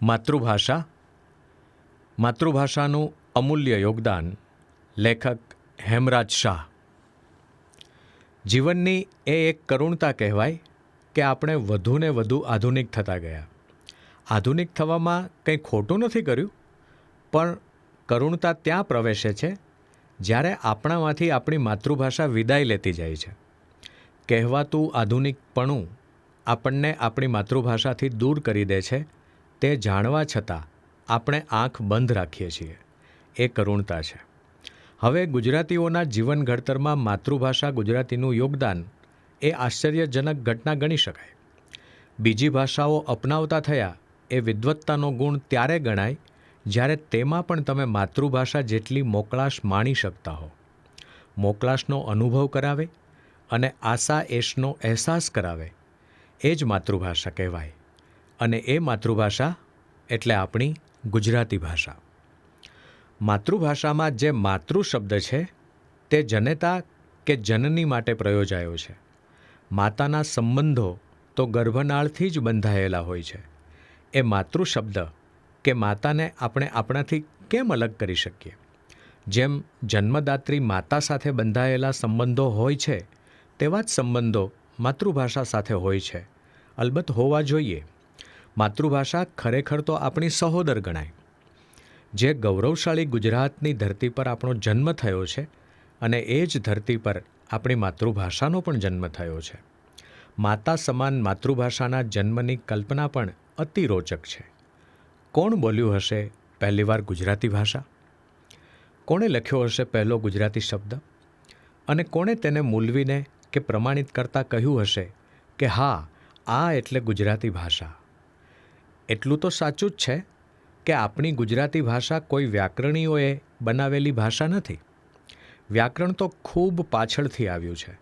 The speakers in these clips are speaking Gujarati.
માતૃભાષા, માતૃભાષાનું અમૂલ્ય યોગદાન. લેખક હેમરાજ શાહ. જીવનની એ એક કરુણતા કહેવાય કે આપણે વધુને વધુ આધુનિક થતા ગયા. આધુનિક થવામાં કંઈ ખોટું નથી કર્યું, પણ કરુણતા ત્યાં પ્રવેશે છે જ્યારે આપણામાંથી આપણી માતૃભાષા વિદાય લેતી જાય છે. કહેવાતું આધુનિકપણું આપણને આપણી માતૃભાષાથી દૂર કરી દે છે, તે જાણવા છતાં આપણે આંખ બંધ રાખીએ છીએ. એ કરુણતા છે. હવે ગુજરાતીઓના જીવન ઘડતરમાં માતૃભાષા ગુજરાતીનું યોગદાન એ આશ્ચર્યજનક ઘટના ગણી શકાય. બીજી ભાષાઓ અપનાવતા થયા એ વિદ્વત્તાનો ગુણ ત્યારે ગણાય જ્યારે તેમાં પણ તમે માતૃભાષા જેટલી મોકળાશ માણી શકતા હો. મોકળાશનો અનુભવ કરાવે અને આશા એશનો અહેસાસ કરાવે એ જ માતૃભાષા કહેવાય. અને એ માતૃભાષા એટલે આપણી ગુજરાતી ભાષા. માતૃભાષામાં જે માતૃ શબ્દ છે તે જનેતા કે જનની માટે પ્રયોજાયો છે. માતાના સંબંધો તો ગર્ભનાળથી જ બંધાયેલા હોય છે. એ માતૃ શબ્દ કે માતાને આપણે આપણાથી કેમ અલગ કરી શકીએ? જેમ જન્મદાત્રી માતા સાથે બંધાયેલા સંબંધો હોય છે, તેવા જ સંબંધો માતૃભાષા સાથે હોય છે. અલબત્ત હોવા જોઈએ. માતૃભાષા ખરેખર તો આપણી સહોદર ગણાય. જે ગૌરવશાળી ગુજરાતની ધરતી પર આપણો જન્મ થયો છે અને એ જ ધરતી પર આપણી માતૃભાષાનો પણ જન્મ થયો છે. માતા સમાન માતૃભાષાના જન્મની કલ્પના પણ અતિ રોચક છે. કોણ બોલ્યું હશે પહેલીવાર ગુજરાતી ભાષા? કોણે લખ્યો હશે પહેલો ગુજરાતી શબ્દ? અને કોણે તેને મૂલવીને કે પ્રમાણિત કરતાં કહ્યું હશે કે હા, આ એટલે ગુજરાતી ભાષા? એટલું તો સાચું જ છે કે આપણી ગુજરાતી ભાષા કોઈ વ્યાકરણીઓએ બનાવેલી ભાષા નથી. વ્યાકરણ તો ખૂબ પાછળથી આવ્યું છે.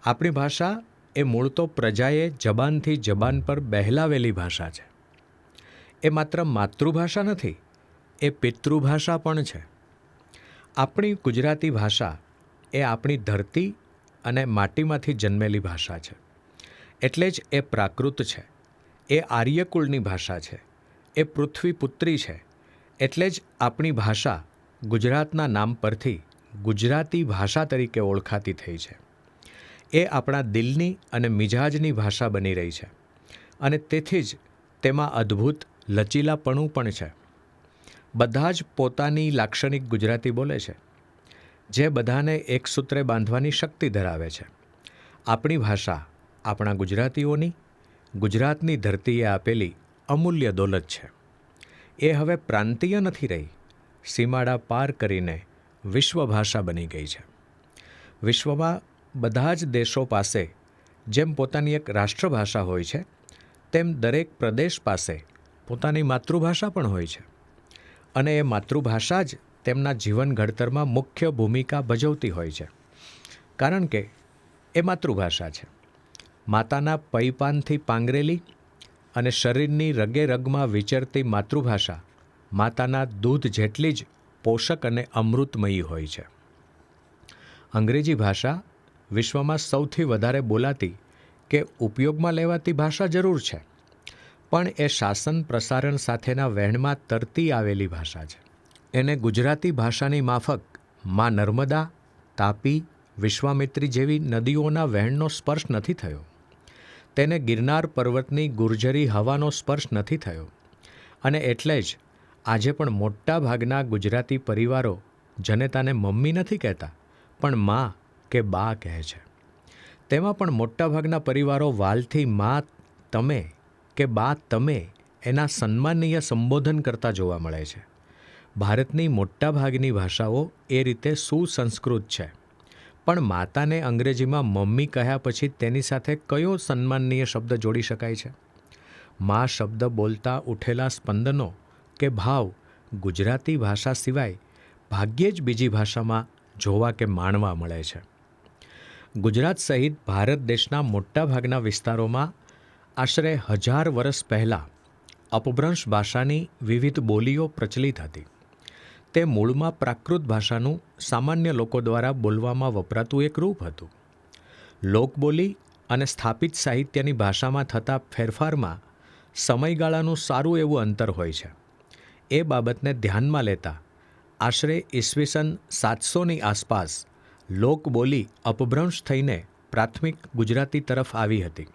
આપણી ભાષા એ મૂળ તો પ્રજાએ જબાનથી જબાન પર બહેલાવેલી ભાષા છે. એ માત્ર માતૃભાષા નથી, એ પિતૃભાષા પણ છે. આપણી ગુજરાતી ભાષા એ આપણી ધરતી અને માટીમાંથી જન્મેલી ભાષા છે. એટલે જ એ પ્રાકૃત છે. એ આર્યકુળની ભાષા છે. એ પૃથ્વી પુત્રી છે. એટલે જ આપણી ભાષા ગુજરાતના નામ પરથી ગુજરાતી ભાષા તરીકે ઓળખાતી થઈ છે. એ આપણા દિલની અને મિજાજની ભાષા બની રહી છે. અને તેથી જ તેમાં અદ્ભુત લચીલાપણું પણ છે. બધા જ પોતાની લાક્ષણિક ગુજરાતી બોલે છે, જે બધાને એક સૂત્રે બાંધવાની શક્તિ ધરાવે છે. આપણી ભાષા આપણા ગુજરાતીઓની, ગુજરાતની ધરતીએ આપેલી અમૂલ્ય દોલત છે. એ હવે પ્રાંતીય નથી રહી, સીમાડા પાર કરીને વિશ્વભાષા બની ગઈ છે. વિશ્વમાં બધા જ દેશો પાસે જેમ પોતાની એક રાષ્ટ્રભાષા હોય છે, તેમ દરેક પ્રદેશ પાસે પોતાની માતૃભાષા પણ હોય છે. અને એ માતૃભાષા જ તેમના જીવન ઘડતરમાં મુખ્ય ભૂમિકા ભજવતી હોય છે. કારણ કે એ માતૃભાષા છે. માતાના પૈપાનથી પાંગરેલી અને શરીરની રગે રગમાં વિચરતી માતૃભાષા માતાના દૂધ જેટલી જ પોષક અને અમૃતમયી હોય છે. અંગ્રેજી ભાષા વિશ્વમાં સૌથી વધારે બોલાતી કે ઉપયોગમાં લેવાતી ભાષા જરૂર છે, પણ એ શાસન પ્રસારણ સાથેના વહેણમાં તરતી આવેલી ભાષા છે. એને ગુજરાતી ભાષાની માફક માં નર્મદા, તાપી, વિશ્વામિત્રી જેવી નદીઓના વહેણનો સ્પર્શ નથી થયો. તેને ગિરનાર પર્વતની ગુર્જરી હવાનો સ્પર્શ નથી થયો. અને એટલે જ આજે પણ મોટા ભાગના ગુજરાતી પરિવારો જનેતાને મમ્મી નથી કહેતા, પણ મા કે બા કહે છે. તેમાં પણ મોટાભાગના પરિવારો વાલથી મા તમે કે બા તમે એના સન્માનીય સંબોધન કરતા જોવા મળે છે. ભારતની મોટાભાગની ભાષાઓ એ રીતે સુસંસ્કૃત છે. પણ માતાને અંગ્રેજીમાં મમ્મી કહ્યા પછી તેની સાથે કયો સન્માનનીય શબ્દ જોડી શકાય છે? મા શબ્દ બોલતા ઉઠેલા સ્પંદનો કે ભાવ ગુજરાતી ભાષા સિવાય ભાગ્યે જ બીજી ભાષામાં જોવા કે માણવા મળે છે. ગુજરાત સહિત ભારત દેશના મોટાભાગના વિસ્તારોમાં આશરે 1000 વર્ષ પહેલાં અપભ્રંશ ભાષાની વિવિધ બોલીઓ પ્રચલિત હતી. તે મૂળમાં પ્રાકૃત ભાષાનું સામાન્ય લોકો દ્વારા બોલવામાં વપરાતું એક રૂપ હતું. લોકબોલી અને સ્થાપિત સાહિત્યની ભાષામાં થતા ફેરફારમાં સમયગાળાનું સારું એવું અંતર હોય છે. એ બાબતને ધ્યાનમાં લેતા આશરે ઈસવીસન 700ની આસપાસ લોકબોલી અપભ્રંશ થઈને પ્રાથમિક ગુજરાતી તરફ આવી હતી,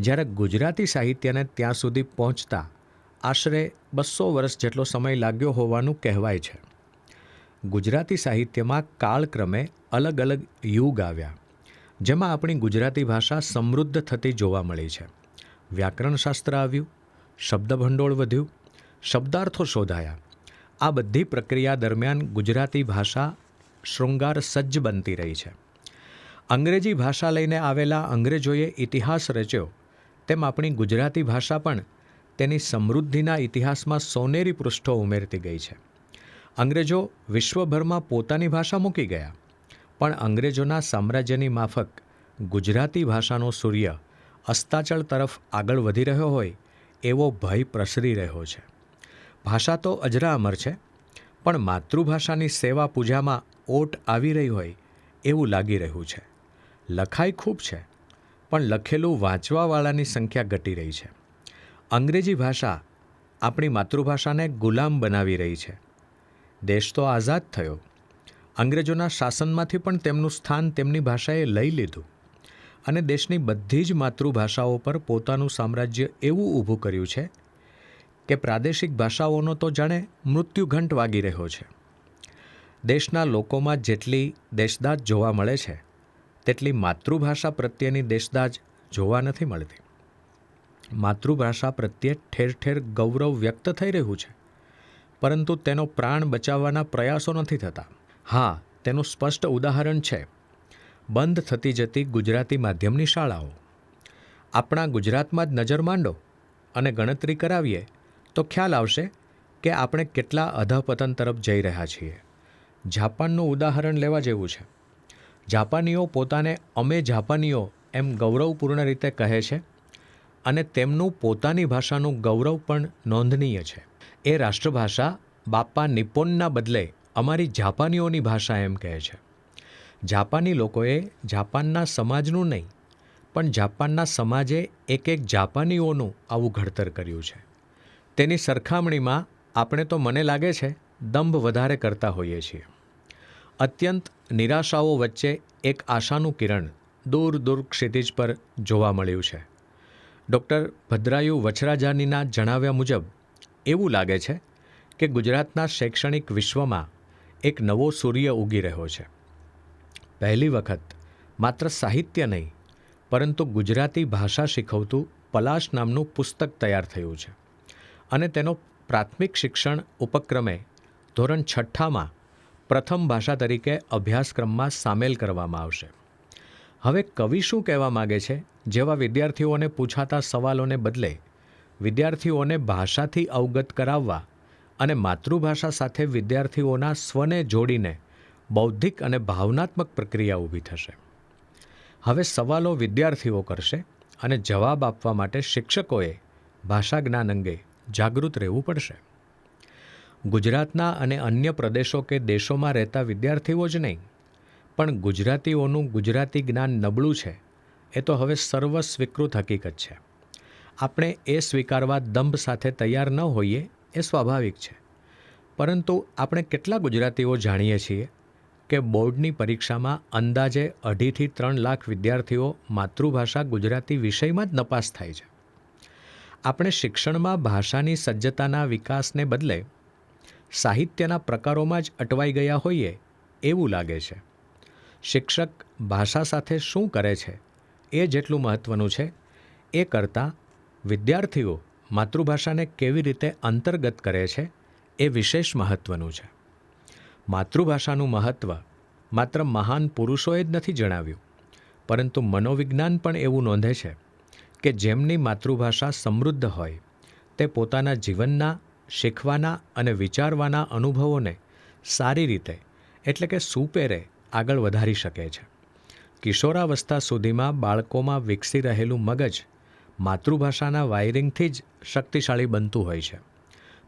જ્યારે ગુજરાતી સાહિત્યને ત્યાં સુધી પહોંચતા આશરે 200 વર્ષ જેટલો સમય લાગ્યો હોવાનું કહેવાય છે. ગુજરાતી સાહિત્યમાં કાળક્રમે અલગ અલગ યુગ આવ્યા, જેમાં આપણી ગુજરાતી ભાષા સમૃદ્ધ થતી જોવા મળી છે. વ્યાકરણશાસ્ત્ર આવ્યું, શબ્દભંડોળ વધ્યું, શબ્દાર્થો શોધાયા. આ બધી પ્રક્રિયા દરમિયાન ગુજરાતી ભાષા શૃંગાર સજ્જ બનતી રહી છે. અંગ્રેજી ભાષા લઈને આવેલા અંગ્રેજોએ ઇતિહાસ રચ્યો, તેમ આપણી ગુજરાતી ભાષા પણ તેની સમૃદ્ધિના ઇતિહાસમાં સોનેરી પૃષ્ઠો ઉમેરતી ગઈ છે. અંગ્રેજો વિશ્વભરમાં પોતાની ભાષા મૂકી ગયા, પણ અંગ્રેજોના સામ્રાજ્યની માફક ગુજરાતી ભાષાનો સૂર્ય અસ્તાચળ તરફ આગળ વધી રહ્યો હોય એવો ભય પ્રસરી રહ્યો છે. ભાષા તો અજરા અમર છે, પણ માતૃભાષાની સેવા પૂજામાં ઓટ આવી રહી હોય એવું લાગી રહ્યું છે. લખાઈ ખૂબ છે, પણ લખેલું વાંચવાવાળાની સંખ્યા ઘટી રહી છે. અંગ્રેજી ભાષા આપણી માતૃભાષાને ગુલામ બનાવી રહી છે. દેશ તો આઝાદ થયો, અંગ્રેજોના શાસનમાંથી પણ તેમનું સ્થાન તેમની ભાષાએ લઈ લીધું અને દેશની બધી જ માતૃભાષાઓ પર પોતાનું સામ્રાજ્ય એવું ઊભું કર્યું છે કે પ્રાદેશિક ભાષાઓનો તો જાણે મૃત્યુઘંટ વાગી રહ્યો છે. દેશના લોકોમાં જેટલી દેશદાઝ જોવા મળે છે, તેટલી માતૃભાષા પ્રત્યેની દેશદાઝ જોવા નથી મળતી. માતૃભાષા પ્રત્યે ઠેર ઠેર ગૌરવ વ્યક્ત થઈ રહ્યું છે, પરંતુ તેનો પ્રાણ બચાવવાના પ્રયાસો નથી થતા. હા, તેનું સ્પષ્ટ ઉદાહરણ છે બંધ થતી જતી ગુજરાતી માધ્યમની શાળાઓ. આપણા ગુજરાતમાં જ નજર માંડો અને ગણતરી કરાવીએ તો ખ્યાલ આવશે કે આપણે કેટલા અધઃપતન તરફ જઈ રહ્યા છીએ. જાપાનનું ઉદાહરણ લેવા જેવું છે. જાપાનીઓ પોતાને અમે જાપાનીઓ એમ ગૌરવપૂર્ણ રીતે કહે છે અને તેમનું પોતાની ભાષાનું ગૌરવ પણ નોંધનીય છે. એ રાષ્ટ્રભાષા બાપ્પા નિપ્પોનના બદલે અમારી જાપાનીઓની ભાષા એમ કહે છે. જાપાની લોકોએ જાપાનના સમાજનું નહીં, પણ જાપાનના સમાજે એક એક જાપાનીઓનું આવું ઘડતર કર્યું છે. તેની સરખામણીમાં આપણે તો મને લાગે છે દંભ વધારે કરતા હોઈએ છીએ. અત્યંત નિરાશાઓ વચ્ચે એક આશાનું કિરણ દૂર દૂર ક્ષિતિજ પર જોવા મળ્યું છે. ડૉક્ટર ભદ્રાયુ વછરાજાનીના જણાવ્યા મુજબ એવું લાગે છે કે ગુજરાતના શૈક્ષણિક વિશ્વમાં એક નવો સૂર્ય ઉગી રહ્યો છે. પહેલી વખત માત્ર સાહિત્ય નહીં, પરંતુ ગુજરાતી ભાષા શીખવતું પલાશ નામનું પુસ્તક તૈયાર થયું છે અને તેનો પ્રાથમિક શિક્ષણ ઉપક્રમે ધોરણ 6માં પ્રથમ ભાષા તરીકે અભ્યાસક્રમમાં સામેલ કરવામાં આવશે. હવે કવિ શું કહેવા માગે છે જેવા વિદ્યાર્થીઓને પૂછાતા સવાલોને બદલે વિદ્યાર્થીઓને ભાષાથી અવગત કરાવવા અને માતૃભાષા સાથે વિદ્યાર્થીઓના સ્વને જોડીને બૌદ્ધિક અને ભાવનાત્મક પ્રક્રિયા ઊભી થશે. હવે સવાલો વિદ્યાર્થીઓ કરશે અને જવાબ આપવા માટે શિક્ષકોએ ભાષા જ્ઞાન અંગે જાગૃત રહેવું પડશે. ગુજરાતના અને અન્ય પ્રદેશો કે દેશોમાં રહેતા વિદ્યાર્થીઓ જ નહીં, પણ ગુજરાતીઓનું ગુજરાતી જ્ઞાન નબળું છે એ તો હવે સર્વ સ્વીકૃત હકીકત છે. આપણે એ સ્વીકારવા દંભ સાથે તૈયાર ન હોઈએ એ સ્વાભાવિક છે, પરંતુ આપણે કેટલા ગુજરાતીઓ જાણીએ છીએ કે બોર્ડની પરીક્ષામાં અંદાજે 2.5 થી 3 લાખ વિદ્યાર્થીઓ માતૃભાષા ગુજરાતી વિષયમાં જ નપાસ થાય છે. આપણે શિક્ષણમાં ભાષાની સજ્જતાના વિકાસને બદલે સાહિત્યના પ્રકારોમાં જ અટવાઈ ગયા હોઈએ એવું લાગે છે. શિક્ષક ભાષા સાથે શું કરે છે એ જેટલું મહત્ત્વનું છે, એ કરતાં વિદ્યાર્થીઓ માતૃભાષાને કેવી રીતે અંતર્ગત કરે છે એ વિશેષ મહત્ત્વનું છે. માતૃભાષાનું મહત્ત્વ માત્ર મહાન પુરુષોએ જ નથી જણાવ્યું, પરંતુ મનોવિજ્ઞાન પણ એવું નોંધે છે કે જેમની માતૃભાષા સમૃદ્ધ હોય તે પોતાના જીવનના, શીખવાના અને વિચારવાના અનુભવોને સારી રીતે એટલે કે સુપેરે આગળ વધારી શકે છે. કિશોરાવસ્થા સુધીમાં બાળકોમાં વિકસી રહેલું મગજ માતૃભાષાના વાયરિંગથી જ શક્તિશાળી બનતું હોય છે.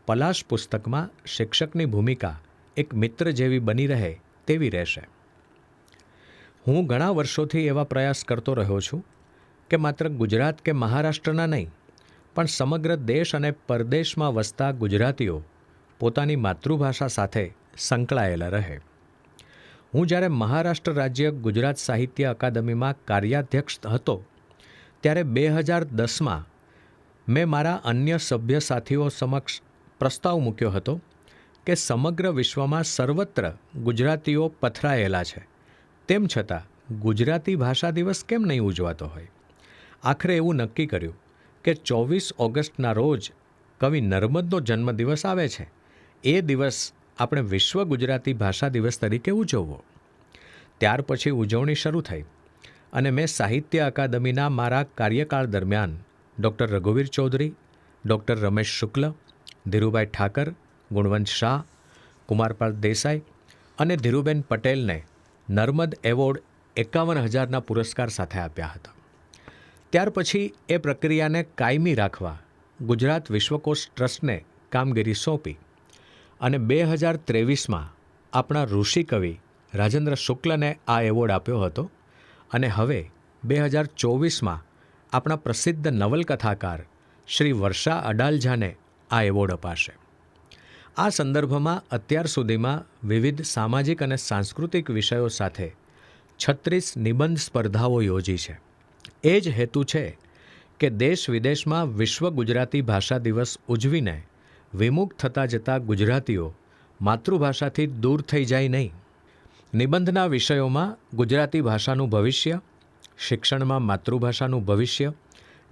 પલાશ પુસ્તકમાં શિક્ષકની ભૂમિકા એક મિત્ર જેવી બની રહે તેવી રહેશે. હું ઘણા વર્ષોથી એવા પ્રયાસ કરતો રહ્યો છું કે માત્ર ગુજરાત કે મહારાષ્ટ્રના નહીં, પણ સમગ્ર દેશ અને પરદેશમાં વસતા ગુજરાતીઓ પોતાની માતૃભાષા સાથે સંકળાયેલા રહે. હું જ્યારે મહારાષ્ટ્ર રાજ્ય ગુજરાત સાહિત્ય અકાદમીમાં કાર્યાધ્યક્ષ હતો ત્યારે 2010માં મેં મારા અન્ય સભ્ય સાથીઓ સમક્ષ પ્રસ્તાવ મૂક્યો હતો કે સમગ્ર વિશ્વમાં સર્વત્ર ગુજરાતીઓ પથરાયેલા છે, તેમ છતાં ગુજરાતી ભાષા દિવસ કેમ નહીં ઉજવાતો હોય. આખરે એવું નક્કી કર્યું કે 24 ઓગસ્ટના રોજ કવિ નર્મદનો જન્મદિવસ આવે છે, એ દિવસ આપણે વિશ્વ ગુજરાતી ભાષા દિવસ તરીકે ઉજવવો. ત્યાર પછી ઉજવણી શરૂ થઈ અને મેં સાહિત્ય અકાદમીના મારા કાર્યકાળ દરમિયાન ડૉક્ટર રઘુવીર ચૌધરી, ડૉક્ટર રમેશ શુક્લ, ધીરુભાઈ ઠાકર, ગુણવંત શાહ, કુમારપાલ દેસાઈ અને ધીરુબેન પટેલને નર્મદ એવોર્ડ 51,000ના પુરસ્કાર સાથે આપ્યા હતા. ત્યાર પછી એ પ્રક્રિયાને કાયમી રાખવા ગુજરાત વિશ્વકોશ ટ્રસ્ટને કામગીરી સોંપી અને 2023માં આપણા ઋષિ કવિ રાજેન્દ્ર શુક્લને આ એવોર્ડ આપ્યો હતો અને હવે 2024માં આપણા પ્રસિદ્ધ નવલકથાકાર શ્રી વર્ષા અડાલજાને આ એવોર્ડ અપાશે. આ સંદર્ભમાં અત્યાર સુધીમાં વિવિધ સામાજિક અને સાંસ્કૃતિક વિષયો સાથે 36 નિબંધ સ્પર્ધાઓ યોજી છે. એ જ હેતુ છે કે દેશ વિદેશમાં વિશ્વ ગુજરાતી ભાષા દિવસ ઉજવીને વિમુખ થતા જતા ગુજરાતીઓ માતૃભાષાથી દૂર થઈ જાય નહીં. નિબંધના વિષયોમાં ગુજરાતી ભાષાનું ભવિષ્ય, શિક્ષણમાં માતૃભાષાનું ભવિષ્ય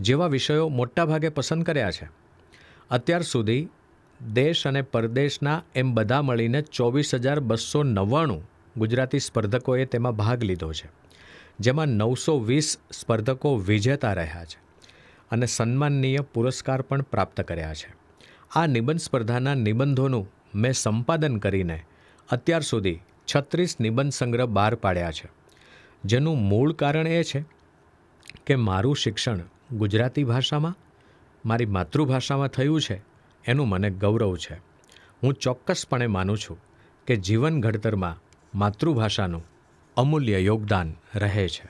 જેવા વિષયો મોટાભાગે પસંદ કર્યા છે. અત્યાર સુધી દેશ અને પરદેશના એમ બધા મળીને 24,299 ગુજરાતી સ્પર્ધકોએ તેમાં ભાગ લીધો છે, જેમાં 920 સ્પર્ધકો વિજેતા રહ્યા છે અને સન્માનનીય પુરસ્કાર પણ પ્રાપ્ત કર્યા છે. આ નિબંધ સ્પર્ધાના નિબંધોનું મેં સંપાદન કરીને અત્યાર સુધી 36 નિબંધ સંગ્રહ બહાર પાડ્યા છે, જેનું મૂળ કારણ એ છે કે મારું શિક્ષણ ગુજરાતી ભાષામાં, મારી માતૃભાષામાં થયું છે એનું મને ગૌરવ છે. હું ચોક્કસપણે માનું છું કે જીવન ઘડતરમાં માતૃભાષાનું અમૂલ્ય યોગદાન રહે છે.